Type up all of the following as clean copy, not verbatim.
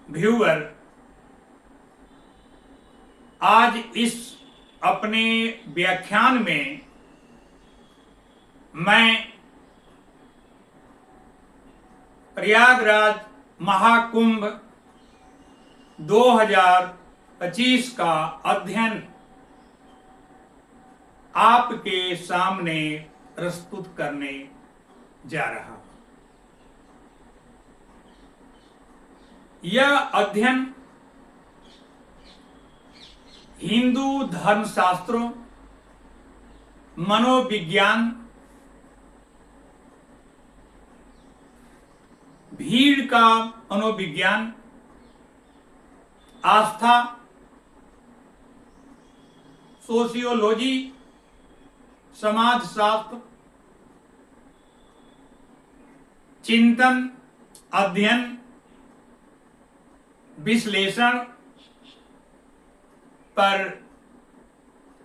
Viewer, आज इस अपने व्याख्यान में मैं प्रयागराज महाकुंभ 2025 का अध्ययन आपके सामने प्रस्तुत करने जा रहा हूं। यह अध्ययन हिंदू धर्मशास्त्रों, मनोविज्ञान, भीड़ का मनोविज्ञान, आस्था, सोशियोलॉजी, समाजशास्त्र, चिंतन, अध्ययन, विश्लेषण पर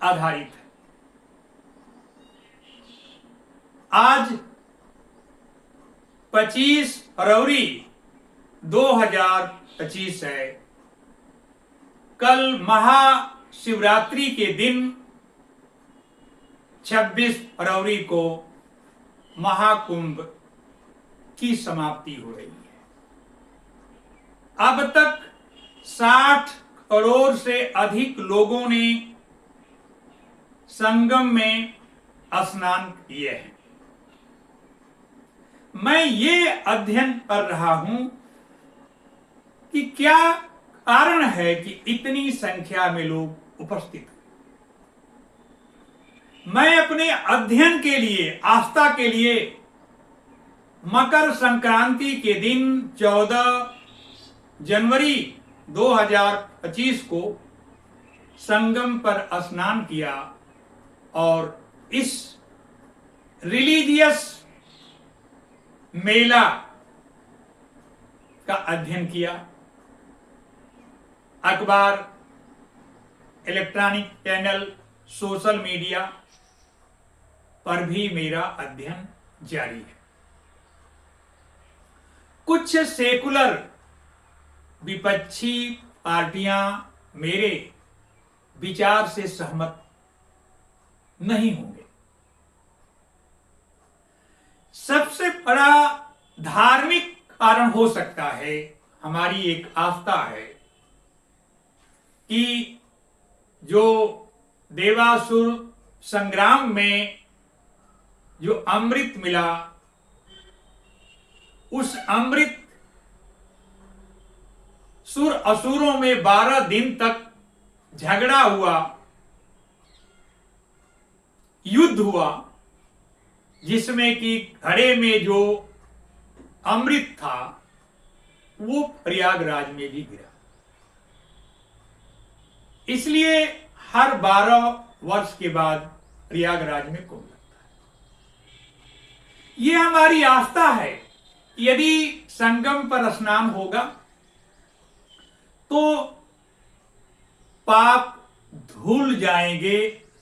आधारित है। आज 25 फरवरी 2025 है। कल महाशिवरात्रि के दिन 26 फरवरी को महाकुंभ की समाप्ति हो रही है। अब तक 60 करोड़ से अधिक लोगों ने संगम में स्नान किए हैं। मैं ये अध्ययन कर रहा हूं कि क्या कारण है कि इतनी संख्या में लोग उपस्थित हैं। मैं अपने अध्ययन के लिए, आस्था के लिए मकर संक्रांति के दिन 14 जनवरी 2025 को संगम पर स्नान किया और इस रिलीजियस मेला का अध्ययन किया। अखबार, इलेक्ट्रॉनिक चैनल, सोशल मीडिया पर भी मेरा अध्ययन जारी है। कुछ सेकुलर विपक्षी पार्टियां मेरे विचार से सहमत नहीं होंगे। सबसे बड़ा धार्मिक कारण हो सकता है, हमारी एक आस्था है कि जो देवासुर संग्राम में जो अमृत मिला, उस अमृत सुर असुरों में 12 दिन तक झगड़ा हुआ, युद्ध हुआ, जिसमें कि घड़े में जो अमृत था वो प्रयागराज में भी गिरा। इसलिए हर 12 वर्ष के बाद प्रयागराज में कुंभ लगता है। ये हमारी आस्था है। यदि संगम पर स्नान होगा तो पाप धुल जाएंगे,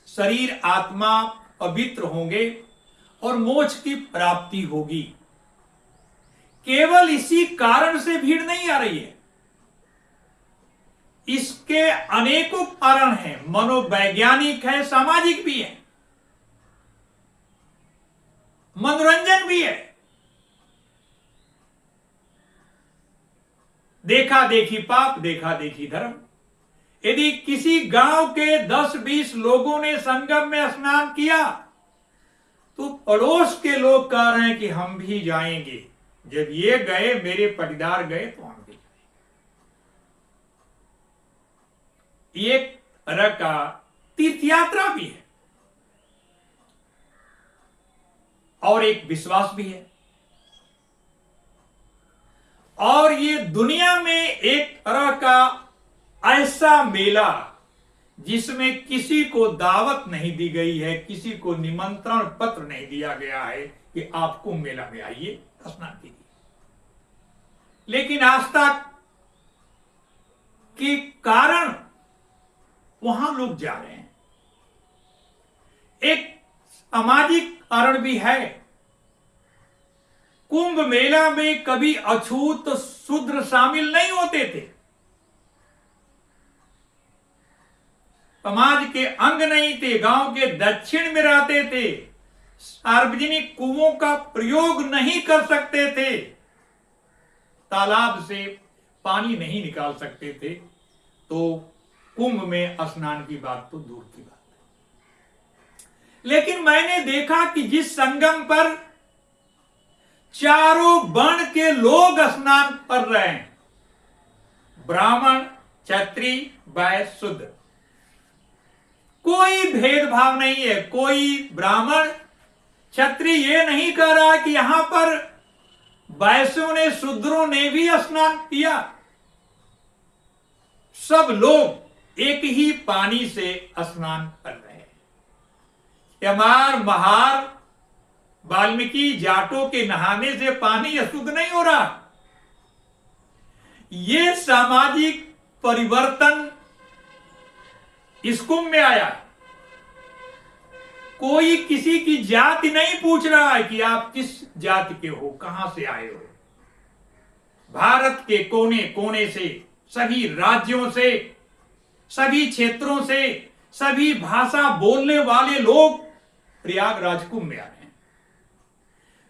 शरीर आत्मा पवित्र होंगे और मोक्ष की प्राप्ति होगी। केवल इसी कारण से भीड़ नहीं आ रही है, इसके अनेकों कारण हैं। मनोवैज्ञानिक है, सामाजिक भी है, मनोरंजन भी है। देखा देखी पाप, देखा देखी धर्म। यदि किसी गांव के 10-20 लोगों ने संगम में स्नान किया तो पड़ोस के लोग कह रहे हैं कि हम भी जाएंगे। जब ये गए, मेरे पटीदार गए, तो हम भी जाएंगे। एक तरह का तीर्थ यात्रा भी है और एक विश्वास भी है। और ये दुनिया में एक तरह का ऐसा मेला जिसमें किसी को दावत नहीं दी गई है, किसी को निमंत्रण पत्र नहीं दिया गया है कि आप कुंभ मेला में आइए, स्नान कीजिए। लेकिन आस्था के कारण वहां लोग जा रहे हैं। एक सामाजिक कारण भी है। कुंभ मेला में कभी अछूत शूद्र शामिल नहीं होते थे, समाज के अंग नहीं थे, गांव के दक्षिण में रहते थे, सार्वजनिक कुओं का प्रयोग नहीं कर सकते थे, तालाब से पानी नहीं निकाल सकते थे, तो कुंभ में स्नान की बात तो दूर की बात है। लेकिन मैंने देखा कि जिस संगम पर चारों वर्ण के लोग स्नान कर रहे हैं, ब्राह्मण, क्षत्रिय, वैश्य, शूद्र, कोई भेदभाव नहीं है। कोई ब्राह्मण क्षत्रिय ये नहीं कह रहा कि यहां पर वैश्यों ने, शूद्रों ने भी स्नान किया। सब लोग एक ही पानी से स्नान कर रहे हैं। यमार, महार, वाल्मीकि, जाटों के नहाने से पानी अशुद्ध नहीं हो रहा। ये सामाजिक परिवर्तन इस कुंभ में आया। कोई किसी की जाति नहीं पूछ रहा है कि आप किस जाति के हो, कहां से आए हो। भारत के कोने कोने से, सभी राज्यों से, सभी क्षेत्रों से, सभी भाषा बोलने वाले लोग प्रयागराज कुंभ में आ रहे हैं।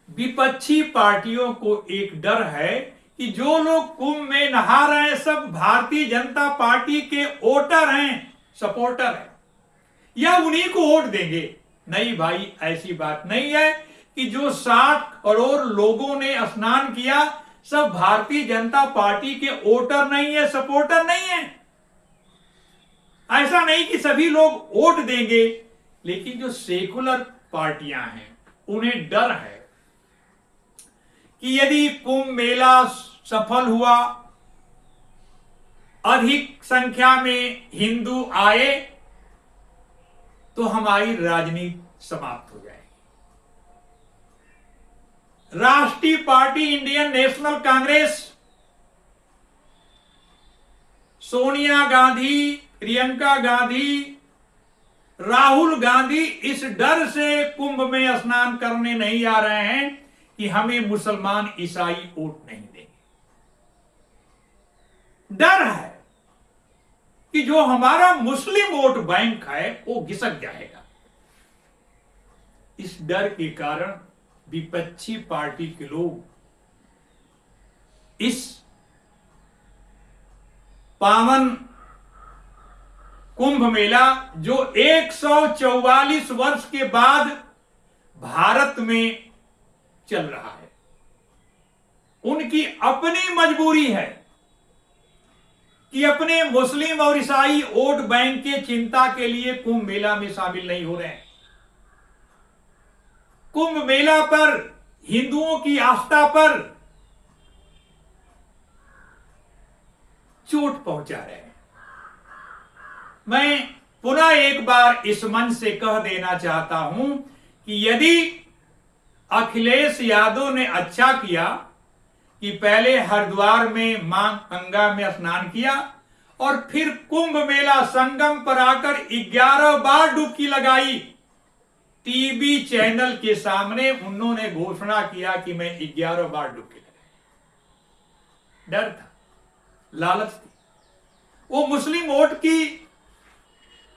विपक्षी पार्टियों को एक डर है कि जो लोग कुंभ में नहा रहे हैं सब भारतीय जनता पार्टी के वोटर हैं, सपोर्टर हैं, या उन्हीं को वोट देंगे। नहीं भाई, ऐसी बात नहीं है कि जो 60 करोड़ लोगों ने स्नान किया सब भारतीय जनता पार्टी के वोटर नहीं है, सपोर्टर नहीं है। ऐसा नहीं कि सभी लोग वोट देंगे, लेकिन जो सेकुलर पार्टियां हैं उन्हें डर है कि यदि कुंभ मेला सफल हुआ, अधिक संख्या में हिंदू आए, तो हमारी राजनीति समाप्त हो जाएगी। राष्ट्रीय party Indian national Congress, Sonia Gandhi, Priyanka Gandhi, Rahul Gandhi इस डर से कुंभ में स्नान करने नहीं आ रहे हैं कि हमें मुसलमान ईसाई वोट नहीं देंगे। डर है कि जो हमारा मुस्लिम वोट बैंक है वो घिसक जाएगा। इस डर के कारण विपक्षी पार्टी के लोग इस पावन कुंभ मेला जो 144 वर्ष के बाद भारत में चल रहा है, उनकी अपनी मजबूरी है कि अपने मुस्लिम और ईसाई वोट बैंक के चिंता के लिए कुंभ मेला में शामिल नहीं हो रहे हैं। कुंभ मेला पर हिंदुओं की आस्था पर चोट पहुंचा रहे हैं। मैं पुनः एक बार इस मंच से कह देना चाहता हूं कि यदि अखिलेश यादव ने अच्छा किया कि पहले हरिद्वार में मां गंगा में स्नान किया और फिर कुंभ मेला संगम पर आकर 11 बार डुबकी लगाई, टीवी चैनल के सामने उन्होंने घोषणा किया कि मैं 11 बार डुबकी लगाई। डर था, लालच थी। वो मुस्लिम वोट की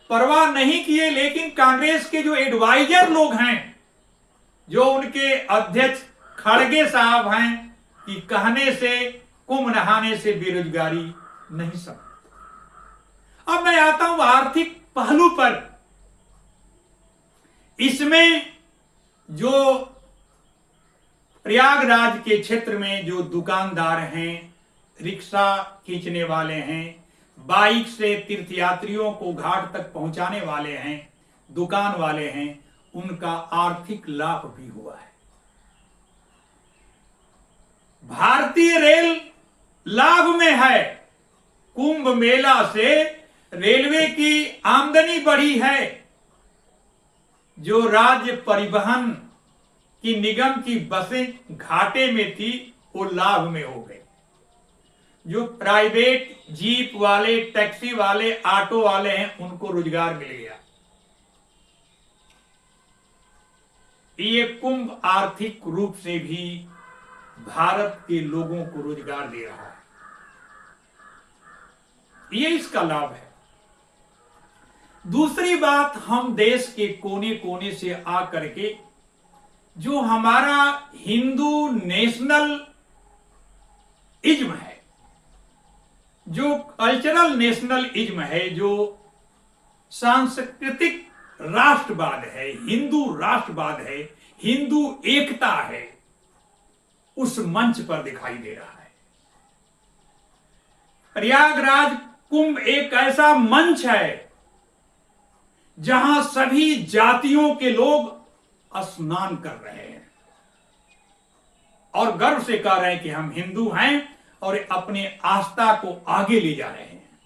परवाह नहीं किए, लेकिन कांग्रेस के जो एडवाइजर लोग हैं, जो उनके अध्यक्ष खड़गे साहब हैं, कि कहने से कुंभ नहाने से बेरोजगारी नहीं समाप्त। अब मैं आता हूं आर्थिक पहलू पर। इसमें जो प्रयागराज के क्षेत्र में जो दुकानदार हैं, रिक्शा खींचने वाले हैं, बाइक से तीर्थयात्रियों को घाट तक पहुंचाने वाले हैं, दुकान वाले हैं, उनका आर्थिक लाभ भी हुआ है। भारतीय रेल लाभ में है। कुंभ मेला से रेलवे की आमदनी बढ़ी है। जो राज्य परिवहन की निगम की बसें घाटे में थी वो लाभ में हो गई। जो प्राइवेट जीप वाले, टैक्सी वाले, ऑटो वाले हैं, उनको रोजगार मिल गया। ये कुंभ आर्थिक रूप से भी भारत के लोगों को रोजगार दे रहा है। ये इसका लाभ है। दूसरी बात, हम देश के कोने कोने से आकर के जो हमारा हिंदू नेशनल इज्म है, जो कल्चरल नेशनल इज्म है, जो सांस्कृतिक राष्ट्रवाद है, हिंदू राष्ट्रवाद है, हिंदू एकता है, उस मंच पर दिखाई दे रहा है। प्रयागराज कुंभ एक ऐसा मंच है जहां सभी जातियों के लोग स्नान कर रहे हैं और गर्व से कह रहे हैं कि हम हिंदू हैं और अपने आस्था को आगे ले जा रहे हैं।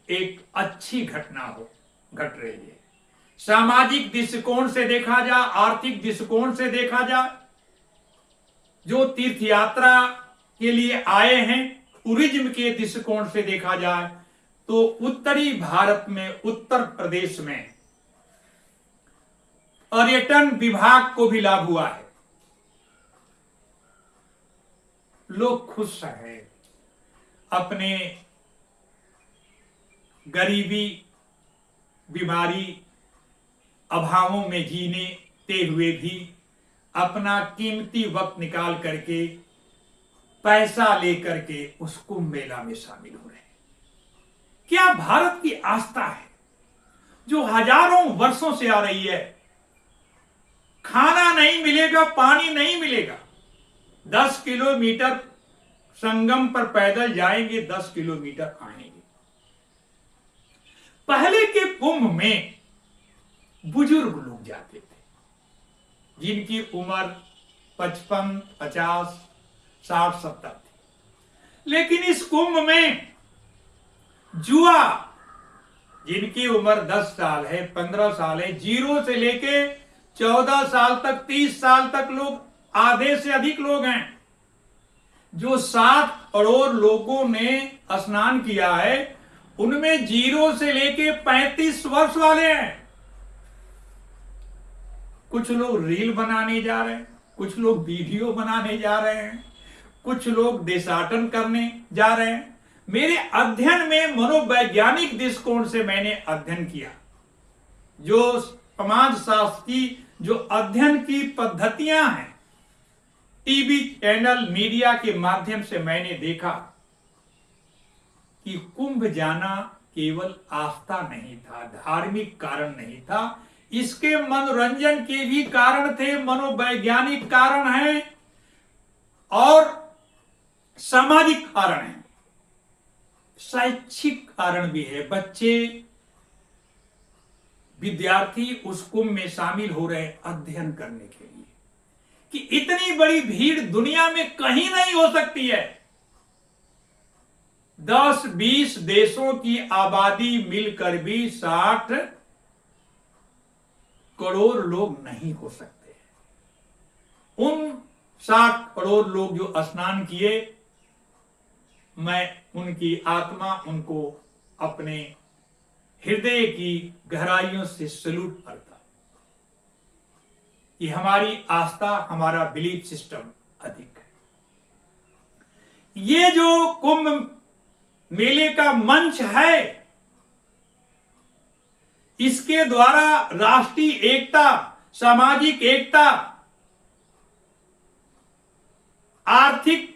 एक अच्छी घटना घट रही है। सामाजिक दृष्टिकोण से देखा जाए, आर्थिक दृष्टिकोण से देखा जाए, जो तीर्थ यात्रा के लिए आए हैं, टूरिज्म के दृष्टिकोण से देखा जाए, तो उत्तरी भारत में, उत्तर प्रदेश में पर्यटन विभाग को भी लाभ हुआ है। लोग खुश हैं। अपने गरीबी, बीमारी, अभावों में जीने हुए भी अपना कीमती वक्त निकाल करके, पैसा लेकर के उस कुंभ मेला में शामिल हो रहे हैं। क्या भारत की आस्था है जो हजारों वर्षों से आ रही है। खाना नहीं मिलेगा, पानी नहीं मिलेगा, 10 किलोमीटर संगम पर पैदल जाएंगे, 10 किलोमीटर आएंगे। पहले के कुंभ में बुजुर्ग लोग जाते थे, जिनकी उम्र 55, 50, 60, 70 थी। लेकिन इस कुंभ में जुआ, जिनकी उम्र 10 साल है, 15 साल है, 0 से लेके 14 साल तक, 30 साल तक लोग, आधे से अधिक लोग हैं। जो 7 करोड़ लोगों ने स्नान किया है, उनमें 0 से लेके 35 वर्ष वाले हैं। कुछ लोग रील बनाने जा रहे हैं, कुछ लोग वीडियो बनाने जा रहे हैं, कुछ लोग देशाटन करने जा रहे हैं। मेरे अध्ययन में मनोवैज्ञानिक दृष्टिकोण से मैंने अध्ययन किया। जो समाज शास्त्र की जो अध्ययन की पद्धतियां हैं, टीवी चैनल, मीडिया के माध्यम से मैंने देखा कि कुंभ जाना केवल आस्था नहीं था, धार्मिक कारण नहीं था, इसके मनोरंजन के भी कारण थे, मनोवैज्ञानिक कारण हैं और सामाजिक कारण हैं, शैक्षिक कारण भी है। बच्चे, विद्यार्थी उस कुंभ में शामिल हो रहे हैं अध्ययन करने के लिए कि इतनी बड़ी भीड़ दुनिया में कहीं नहीं हो सकती है। 10-20 देशों की आबादी मिलकर भी 60 करोड़ लोग नहीं हो सकते। उन 60 करोड़ लोग जो स्नान किए, मैं उनकी आत्मा, उनको अपने हृदय की गहराइयों से सैल्यूट करता। ये हमारी आस्था, हमारा बिलीफ सिस्टम अधिक है। ये जो कुंभ मेले का मंच है, इसके द्वारा राष्ट्रीय एकता, सामाजिक एकता, आर्थिक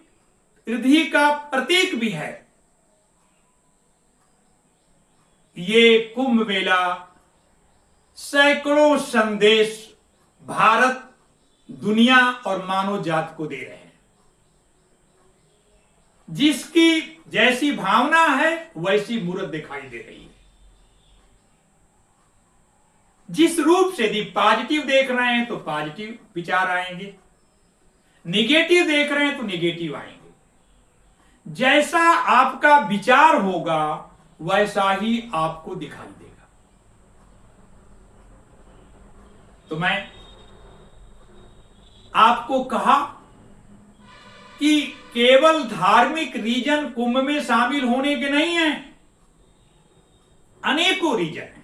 वृद्धि का प्रतीक भी है। ये कुंभ मेला सैकड़ों संदेश भारत, दुनिया और मानव जाति को दे रहे हैं। जिसकी जैसी भावना है वैसी मूर्त दिखाई दे रही है। जिस रूप से यदि पॉजिटिव देख रहे हैं तो पॉजिटिव विचार आएंगे, निगेटिव देख रहे हैं तो निगेटिव आएंगे। जैसा आपका विचार होगा वैसा ही आपको दिखाई देगा। तो मैं आपको कहा कि केवल धार्मिक रीजन कुंभ में शामिल होने के नहीं है, अनेकों रीजन हैं।